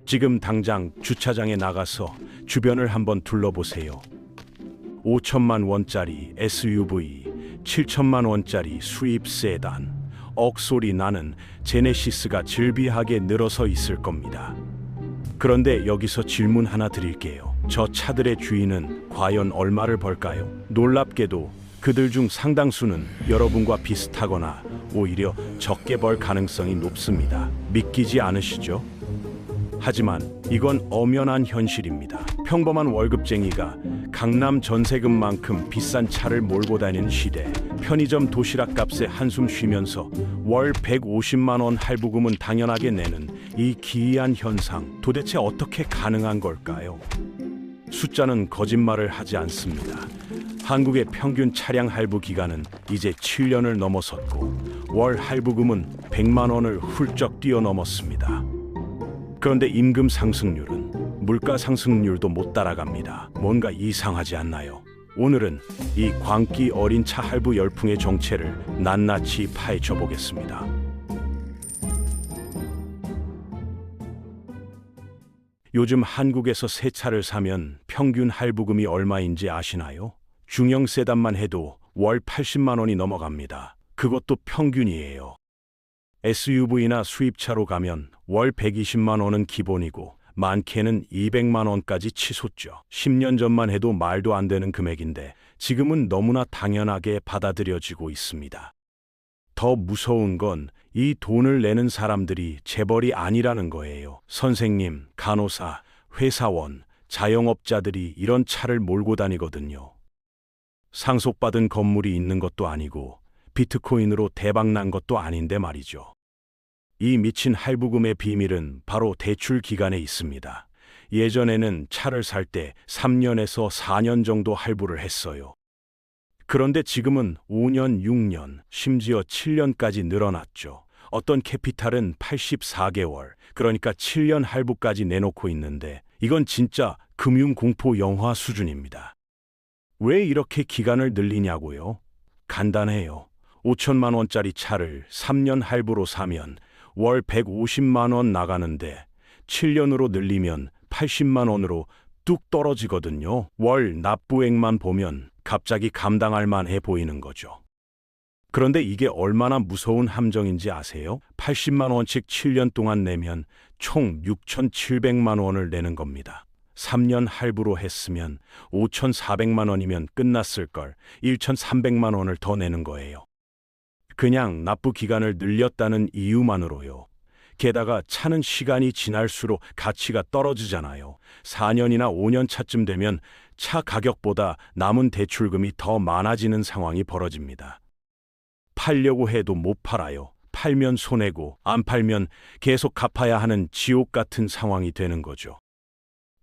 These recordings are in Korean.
지금 당장 주차장에 나가서 주변을 한번 둘러보세요. 5천만 원짜리 SUV, 7천만 원짜리 수입 세단, 억소리 나는 제네시스가 즐비하게 늘어서 있을 겁니다. 그런데 여기서 질문 하나 드릴게요. 저 차들의 주인은 과연 얼마를 벌까요? 놀랍게도 그들 중 상당수는 여러분과 비슷하거나 오히려 적게 벌 가능성이 높습니다. 믿기지 않으시죠? 하지만 이건 엄연한 현실입니다. 평범한 월급쟁이가 강남 전세금만큼 비싼 차를 몰고 다니는 시대, 편의점 도시락 값에 한숨 쉬면서 월 150만 원 할부금은 당연하게 내는 이 기이한 현상, 도대체 어떻게 가능한 걸까요? 숫자는 거짓말을 하지 않습니다. 한국의 평균 차량 할부 기간은 이제 7년을 넘어섰고 월 할부금은 100만 원을 훌쩍 뛰어넘었습니다. 그런데 임금 상승률은 물가 상승률도 못 따라갑니다. 뭔가 이상하지 않나요? 오늘은 이 광기 어린 차 할부 열풍의 정체를 낱낱이 파헤쳐 보겠습니다. 요즘 한국에서 새 차를 사면 평균 할부금이 얼마인지 아시나요? 중형 세단만 해도 월 80만 원이 넘어갑니다. 그것도 평균이에요. SUV나 수입차로 가면 월 120만 원은 기본이고 많게는 200만 원까지 치솟죠. 10년 전만 해도 말도 안 되는 금액인데 지금은 너무나 당연하게 받아들여지고 있습니다. 더 무서운 건 이 돈을 내는 사람들이 재벌이 아니라는 거예요. 선생님, 간호사, 회사원, 자영업자들이 이런 차를 몰고 다니거든요. 상속받은 건물이 있는 것도 아니고 비트코인으로 대박난 것도 아닌데 말이죠. 이 미친 할부금의 비밀은 바로 대출 기간에 있습니다. 예전에는 차를 살 때 3년에서 4년 정도 할부를 했어요. 그런데 지금은 5년, 6년, 심지어 7년까지 늘어났죠. 어떤 캐피탈은 84개월, 그러니까 7년 할부까지 내놓고 있는데 이건 진짜 금융공포 영화 수준입니다. 왜 이렇게 기간을 늘리냐고요? 간단해요. 5천만 원짜리 차를 3년 할부로 사면 월 150만 원 나가는데 7년으로 늘리면 80만 원으로 뚝 떨어지거든요. 월 납부액만 보면 갑자기 감당할 만해 보이는 거죠. 그런데 이게 얼마나 무서운 함정인지 아세요? 80만 원씩 7년 동안 내면 총 6,700만 원을 내는 겁니다. 3년 할부로 했으면 5,400만 원이면 끝났을 걸 1,300만 원을 더 내는 거예요. 그냥 납부 기간을 늘렸다는 이유만으로요. 게다가 차는 시간이 지날수록 가치가 떨어지잖아요. 4년이나 5년 차쯤 되면 차 가격보다 남은 대출금이 더 많아지는 상황이 벌어집니다. 팔려고 해도 못 팔아요. 팔면 손해고 안 팔면 계속 갚아야 하는 지옥 같은 상황이 되는 거죠.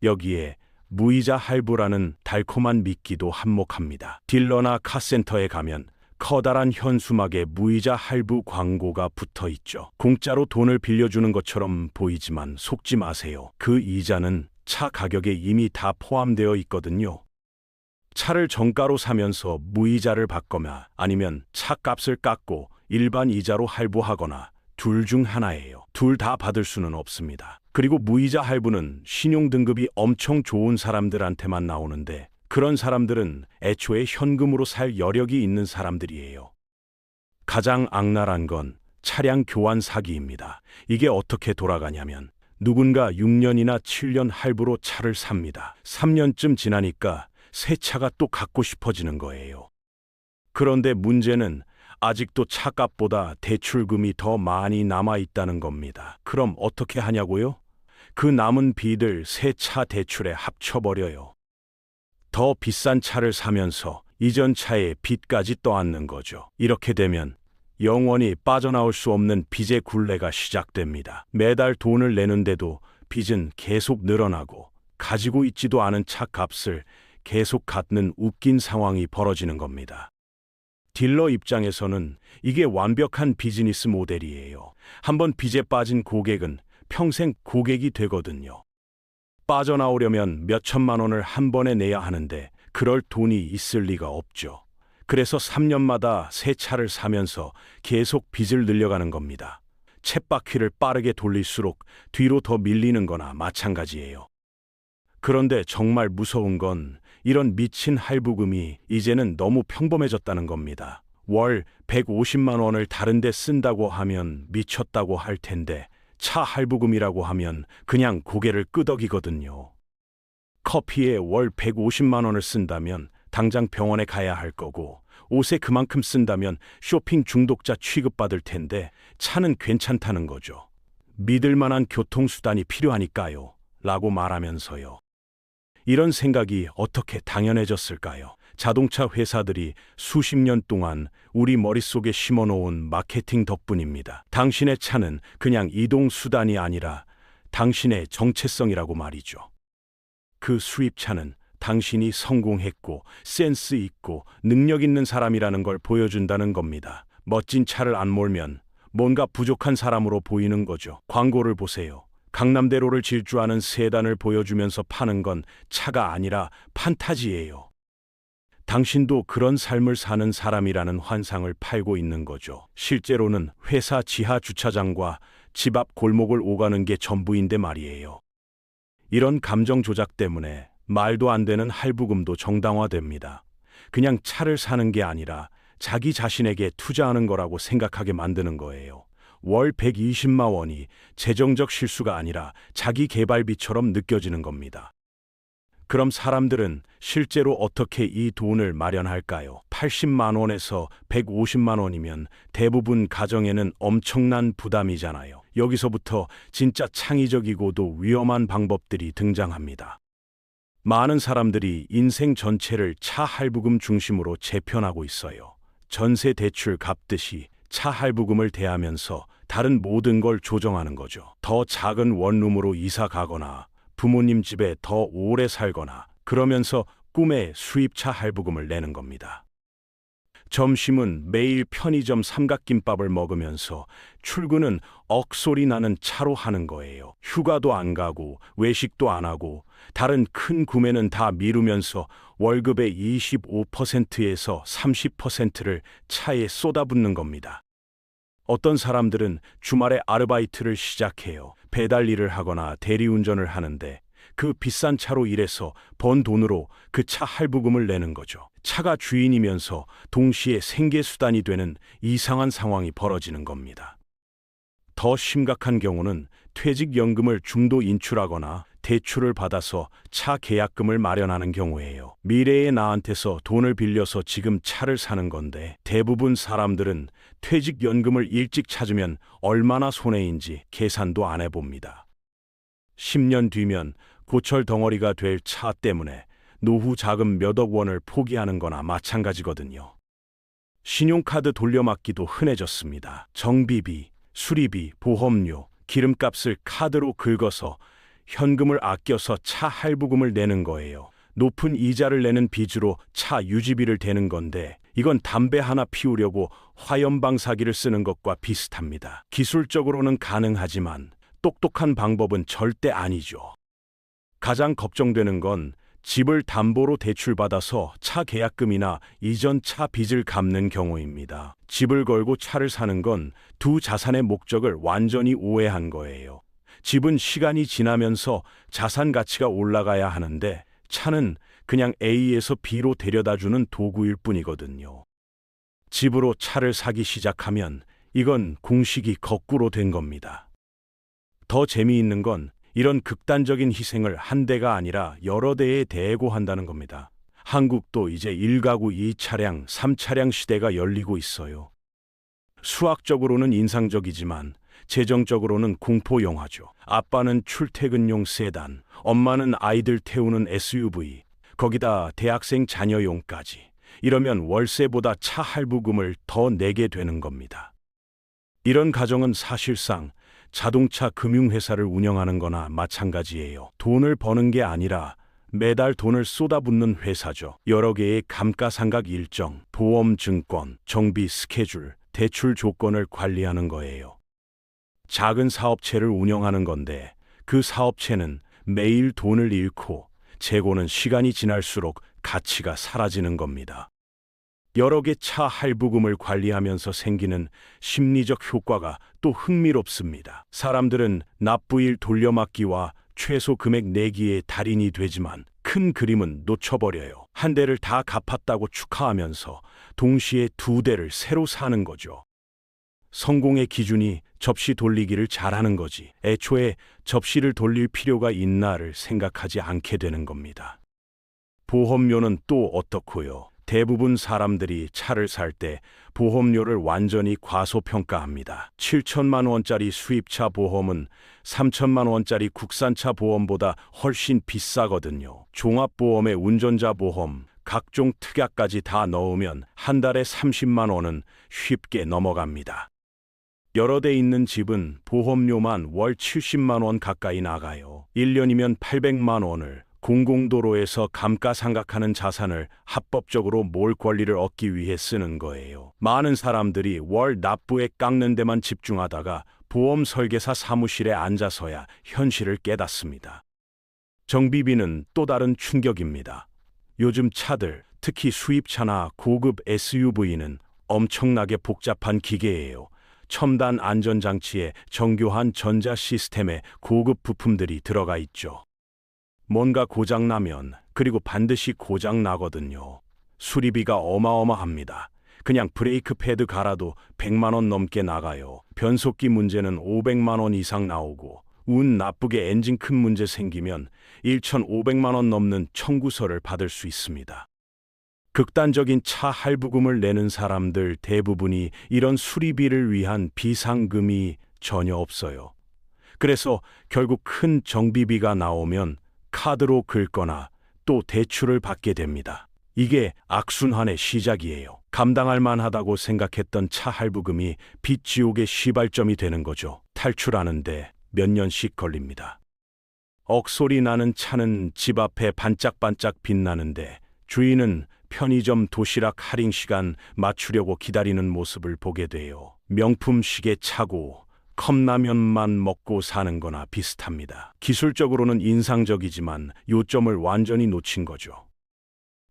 여기에 무이자 할부라는 달콤한 미끼도 한몫합니다. 딜러나 카센터에 가면 커다란 현수막에 무이자 할부 광고가 붙어 있죠. 공짜로 돈을 빌려주는 것처럼 보이지만 속지 마세요. 그 이자는 차 가격에 이미 다 포함되어 있거든요. 차를 정가로 사면서 무이자를 받거나 아니면 차값을 깎고 일반 이자로 할부하거나 둘 중 하나예요. 둘 다 받을 수는 없습니다. 그리고 무이자 할부는 신용등급이 엄청 좋은 사람들한테만 나오는데 그런 사람들은 애초에 현금으로 살 여력이 있는 사람들이에요. 가장 악랄한 건 차량 교환 사기입니다. 이게 어떻게 돌아가냐면 누군가 6년이나 7년 할부로 차를 삽니다. 3년쯤 지나니까 새 차가 또 갖고 싶어지는 거예요. 그런데 문제는 아직도 차값보다 대출금이 더 많이 남아 있다는 겁니다. 그럼 어떻게 하냐고요? 그 남은 빚을 새 차 대출에 합쳐버려요. 더 비싼 차를 사면서 이전 차의 빚까지 떠안는 거죠. 이렇게 되면 영원히 빠져나올 수 없는 빚의 굴레가 시작됩니다. 매달 돈을 내는데도 빚은 계속 늘어나고 가지고 있지도 않은 차 값을 계속 갚는 웃긴 상황이 벌어지는 겁니다. 딜러 입장에서는 이게 완벽한 비즈니스 모델이에요. 한번 빚에 빠진 고객은 평생 고객이 되거든요. 빠져나오려면 몇 천만 원을 한 번에 내야 하는데 그럴 돈이 있을 리가 없죠. 그래서 3년마다 새 차를 사면서 계속 빚을 늘려가는 겁니다. 쳇바퀴를 빠르게 돌릴수록 뒤로 더 밀리는 거나 마찬가지예요. 그런데 정말 무서운 건 이런 미친 할부금이 이제는 너무 평범해졌다는 겁니다. 월 150만 원을 다른 데 쓴다고 하면 미쳤다고 할 텐데 차 할부금이라고 하면 그냥 고개를 끄덕이거든요. 커피에 월 150만 원을 쓴다면 당장 병원에 가야 할 거고, 옷에 그만큼 쓴다면 쇼핑 중독자 취급받을 텐데 차는 괜찮다는 거죠. 믿을 만한 교통수단이 필요하니까요. 라고 말하면서요. 이런 생각이 어떻게 당연해졌을까요? 자동차 회사들이 수십 년 동안 우리 머릿속에 심어놓은 마케팅 덕분입니다. 당신의 차는 그냥 이동수단이 아니라 당신의 정체성이라고 말이죠. 그 수입차는 당신이 성공했고 센스 있고 능력 있는 사람이라는 걸 보여준다는 겁니다. 멋진 차를 안 몰면 뭔가 부족한 사람으로 보이는 거죠. 광고를 보세요. 강남대로를 질주하는 세단을 보여주면서 파는 건 차가 아니라 판타지예요. 당신도 그런 삶을 사는 사람이라는 환상을 팔고 있는 거죠. 실제로는 회사 지하 주차장과 집 앞 골목을 오가는 게 전부인데 말이에요. 이런 감정 조작 때문에 말도 안 되는 할부금도 정당화됩니다. 그냥 차를 사는 게 아니라 자기 자신에게 투자하는 거라고 생각하게 만드는 거예요. 월 120만 원이 재정적 실수가 아니라 자기 개발비처럼 느껴지는 겁니다. 그럼 사람들은 실제로 어떻게 이 돈을 마련할까요? 80만 원에서 150만 원이면 대부분 가정에는 엄청난 부담이잖아요. 여기서부터 진짜 창의적이고도 위험한 방법들이 등장합니다. 많은 사람들이 인생 전체를 차 할부금 중심으로 재편하고 있어요. 전세 대출 갚듯이 차 할부금을 대하면서 다른 모든 걸 조정하는 거죠. 더 작은 원룸으로 이사 가거나 부모님 집에 더 오래 살거나 그러면서 꿈의 수입차 할부금을 내는 겁니다. 점심은 매일 편의점 삼각김밥을 먹으면서 출근은 억소리 나는 차로 하는 거예요. 휴가도 안 가고 외식도 안 하고 다른 큰 구매는 다 미루면서 월급의 25%에서 30%를 차에 쏟아붓는 겁니다. 어떤 사람들은 주말에 아르바이트를 시작해요. 배달 일을 하거나 대리운전을 하는데 그 비싼 차로 일해서 번 돈으로 그 차 할부금을 내는 거죠. 차가 주인이면서 동시에 생계수단이 되는 이상한 상황이 벌어지는 겁니다. 더 심각한 경우는 퇴직연금을 중도 인출하거나 대출을 받아서 차 계약금을 마련하는 경우예요. 미래의 나한테서 돈을 빌려서 지금 차를 사는 건데 대부분 사람들은 퇴직연금을 일찍 찾으면 얼마나 손해인지 계산도 안 해봅니다. 10년 뒤면 고철 덩어리가 될 차 때문에 노후 자금 몇억 원을 포기하는 거나 마찬가지거든요. 신용카드 돌려막기도 흔해졌습니다. 정비비, 수리비, 보험료, 기름값을 카드로 긁어서 현금을 아껴서 차 할부금을 내는 거예요. 높은 이자를 내는 빚으로 차 유지비를 대는 건데 이건 담배 하나 피우려고 화염방사기를 쓰는 것과 비슷합니다. 기술적으로는 가능하지만 똑똑한 방법은 절대 아니죠. 가장 걱정되는 건 집을 담보로 대출받아서 차 계약금이나 이전 차 빚을 갚는 경우입니다. 집을 걸고 차를 사는 건 두 자산의 목적을 완전히 오해한 거예요. 집은 시간이 지나면서 자산 가치가 올라가야 하는데 차는 그냥 A에서 B로 데려다주는 도구일 뿐이거든요. 집으로 차를 사기 시작하면 이건 공식이 거꾸로 된 겁니다. 더 재미있는 건 이런 극단적인 희생을 한 대가 아니라 여러 대에 대고한다는 겁니다. 한국도 이제 1가구 2차량, 3차량 시대가 열리고 있어요. 수학적으로는 인상적이지만 재정적으로는 공포 영화죠. 아빠는 출퇴근용 세단, 엄마는 아이들 태우는 SUV, 거기다 대학생 자녀용까지. 이러면 월세보다 차 할부금을 더 내게 되는 겁니다. 이런 가정은 사실상 자동차 금융회사를 운영하는 거나 마찬가지예요. 돈을 버는 게 아니라 매달 돈을 쏟아붓는 회사죠. 여러 개의 감가상각 일정, 보험 증권, 정비 스케줄, 대출 조건을 관리하는 거예요. 작은 사업체를 운영하는 건데 그 사업체는 매일 돈을 잃고 재고는 시간이 지날수록 가치가 사라지는 겁니다. 여러 개 차 할부금을 관리하면서 생기는 심리적 효과가 또 흥미롭습니다. 사람들은 납부일 돌려막기와 최소 금액 내기에 달인이 되지만 큰 그림은 놓쳐버려요. 한 대를 다 갚았다고 축하하면서 동시에 두 대를 새로 사는 거죠. 성공의 기준이 접시 돌리기를 잘하는 거지, 애초에 접시를 돌릴 필요가 있나를 생각하지 않게 되는 겁니다. 보험료는 또 어떻고요? 대부분 사람들이 차를 살 때 보험료를 완전히 과소평가합니다. 7천만 원짜리 수입차 보험은 3천만 원짜리 국산차 보험보다 훨씬 비싸거든요. 종합보험에 운전자 보험, 각종 특약까지 다 넣으면 한 달에 30만 원은 쉽게 넘어갑니다. 여러 대 있는 집은 보험료만 월 70만 원 가까이 나가요. 1년이면 800만 원을 공공도로에서 감가상각하는 자산을 합법적으로 몰 권리를 얻기 위해 쓰는 거예요. 많은 사람들이 월 납부액 깎는 데만 집중하다가 보험 설계사 사무실에 앉아서야 현실을 깨닫습니다. 정비비는 또 다른 충격입니다. 요즘 차들, 특히 수입차나 고급 SUV는 엄청나게 복잡한 기계예요. 첨단 안전장치에 정교한 전자 시스템에 고급 부품들이 들어가 있죠. 뭔가 고장나면, 그리고 반드시 고장나거든요. 수리비가 어마어마합니다. 그냥 브레이크 패드 갈아도 100만 원 넘게 나가요. 변속기 문제는 500만 원 이상 나오고, 운 나쁘게 엔진 큰 문제 생기면 1,500만 원 넘는 청구서를 받을 수 있습니다. 극단적인 차 할부금을 내는 사람들 대부분이 이런 수리비를 위한 비상금이 전혀 없어요. 그래서 결국 큰 정비비가 나오면 카드로 긁거나 또 대출을 받게 됩니다. 이게 악순환의 시작이에요. 감당할 만하다고 생각했던 차 할부금이 빚지옥의 시발점이 되는 거죠. 탈출하는데 몇 년씩 걸립니다. 억소리 나는 차는 집 앞에 반짝반짝 빛나는데 주인은 편의점 도시락 할인 시간 맞추려고 기다리는 모습을 보게 돼요. 명품 시계 차고 컵라면만 먹고 사는 거나 비슷합니다. 기술적으로는 인상적이지만 요점을 완전히 놓친 거죠.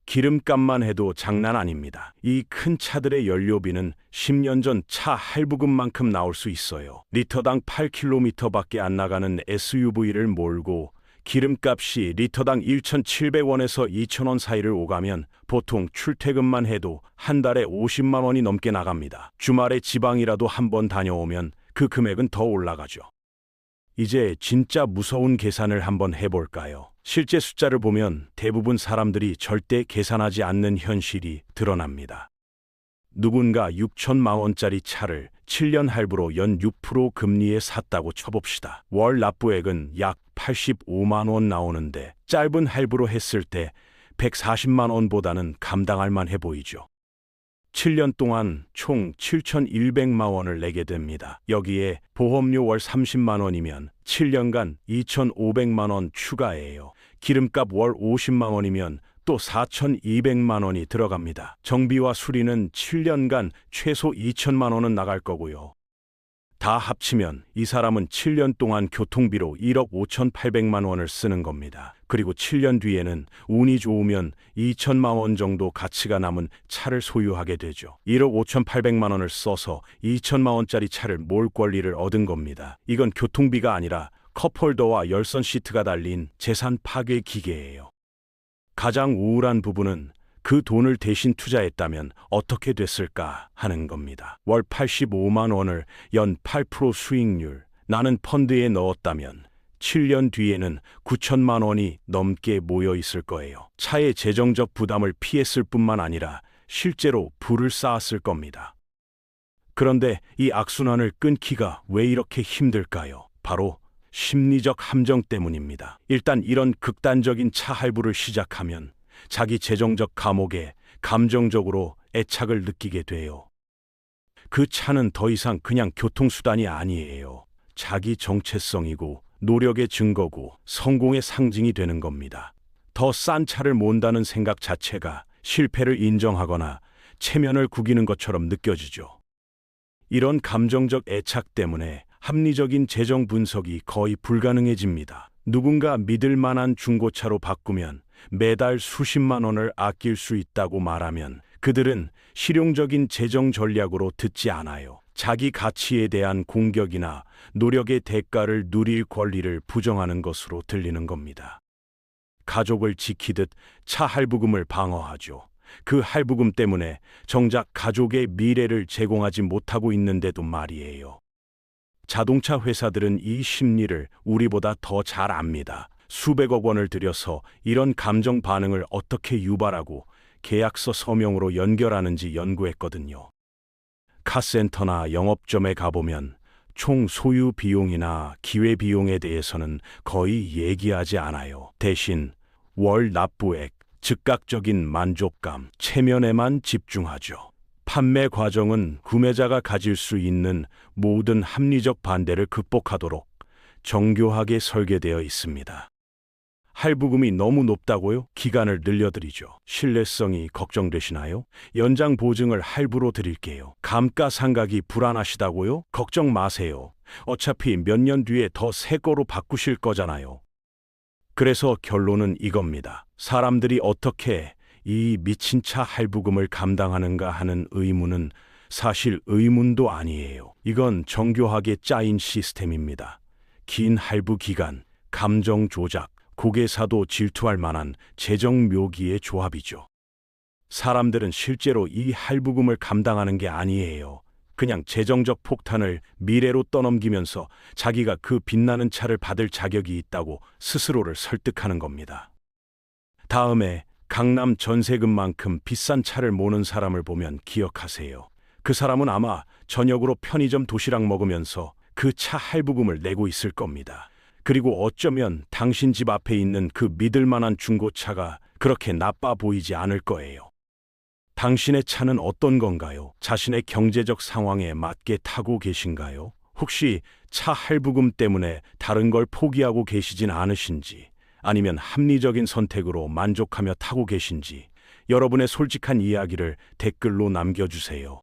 기름값만 해도 장난 아닙니다. 이 큰 차들의 연료비는 10년 전 차 할부금만큼 나올 수 있어요. 리터당 8km밖에 안 나가는 SUV를 몰고 기름값이 리터당 1,700원에서 2,000원 사이를 오가면 보통 출퇴근만 해도 한 달에 50만 원이 넘게 나갑니다. 주말에 지방이라도 한번 다녀오면 그 금액은 더 올라가죠. 이제 진짜 무서운 계산을 한번 해볼까요? 실제 숫자를 보면 대부분 사람들이 절대 계산하지 않는 현실이 드러납니다. 누군가 6천만 원짜리 차를 7년 할부로 연 6% 금리에 샀다고 쳐봅시다. 월 납부액은 약 85만 원 나오는데 짧은 할부로 했을 때 140만 원보다는 감당할 만해 보이죠. 7년 동안 총 7,100만 원을 내게 됩니다. 여기에 보험료 월 30만 원이면 7년간 2,500만 원 추가예요. 기름값 월 50만 원이면 또 4,200만 원이 들어갑니다. 정비와 수리는 7년간 최소 2천만 원은 나갈 거고요. 다 합치면 이 사람은 7년 동안 교통비로 1억 5,800만 원을 쓰는 겁니다. 그리고 7년 뒤에는 운이 좋으면 2천만 원 정도 가치가 남은 차를 소유하게 되죠. 1억 5,800만 원을 써서 2천만 원짜리 차를 몰 권리를 얻은 겁니다. 이건 교통비가 아니라 컵홀더와 열선 시트가 달린 재산 파괴 기계예요. 가장 우울한 부분은 그 돈을 대신 투자했다면 어떻게 됐을까 하는 겁니다. 월 85만 원을 연 8% 수익률, 나는 펀드에 넣었다면 7년 뒤에는 9천만 원이 넘게 모여 있을 거예요. 차의 재정적 부담을 피했을 뿐만 아니라 실제로 부를 쌓았을 겁니다. 그런데 이 악순환을 끊기가 왜 이렇게 힘들까요? 바로 심리적 함정 때문입니다. 일단 이런 극단적인 차 할부를 시작하면 자기 재정적 감옥에 감정적으로 애착을 느끼게 돼요. 그 차는 더 이상 그냥 교통수단이 아니에요. 자기 정체성이고 노력의 증거고 성공의 상징이 되는 겁니다. 더 싼 차를 몬다는 생각 자체가 실패를 인정하거나 체면을 구기는 것처럼 느껴지죠. 이런 감정적 애착 때문에 합리적인 재정 분석이 거의 불가능해집니다. 누군가 믿을 만한 중고차로 바꾸면 매달 수십만 원을 아낄 수 있다고 말하면 그들은 실용적인 재정 전략으로 듣지 않아요. 자기 가치에 대한 공격이나 노력의 대가를 누릴 권리를 부정하는 것으로 들리는 겁니다. 가족을 지키듯 차 할부금을 방어하죠. 그 할부금 때문에 정작 가족의 미래를 제공하지 못하고 있는데도 말이에요. 자동차 회사들은 이 심리를 우리보다 더 잘 압니다. 수백억 원을 들여서 이런 감정 반응을 어떻게 유발하고 계약서 서명으로 연결하는지 연구했거든요. 카센터나 영업점에 가보면 총 소유 비용이나 기회 비용에 대해서는 거의 얘기하지 않아요. 대신 월 납부액, 즉각적인 만족감, 체면에만 집중하죠. 판매 과정은 구매자가 가질 수 있는 모든 합리적 반대를 극복하도록 정교하게 설계되어 있습니다. 할부금이 너무 높다고요? 기간을 늘려드리죠. 신뢰성이 걱정되시나요? 연장 보증을 할부로 드릴게요. 감가상각이 불안하시다고요? 걱정 마세요. 어차피 몇 년 뒤에 더 새 거로 바꾸실 거잖아요. 그래서 결론은 이겁니다. 사람들이 어떻게 이 미친 차 할부금을 감당하는가 하는 의문은 사실 의문도 아니에요. 이건 정교하게 짜인 시스템입니다. 긴 할부 기간, 감정 조작, 고개사도 질투할 만한 재정 묘기의 조합이죠. 사람들은 실제로 이 할부금을 감당하는 게 아니에요. 그냥 재정적 폭탄을 미래로 떠넘기면서 자기가 그 빛나는 차를 받을 자격이 있다고 스스로를 설득하는 겁니다. 다음에 강남 전세금만큼 비싼 차를 모는 사람을 보면 기억하세요. 그 사람은 아마 저녁으로 편의점 도시락 먹으면서 그 차 할부금을 내고 있을 겁니다. 그리고 어쩌면 당신 집 앞에 있는 그 믿을 만한 중고차가 그렇게 나빠 보이지 않을 거예요. 당신의 차는 어떤 건가요? 자신의 경제적 상황에 맞게 타고 계신가요? 혹시 차 할부금 때문에 다른 걸 포기하고 계시진 않으신지, 아니면 합리적인 선택으로 만족하며 타고 계신지, 여러분의 솔직한 이야기를 댓글로 남겨주세요.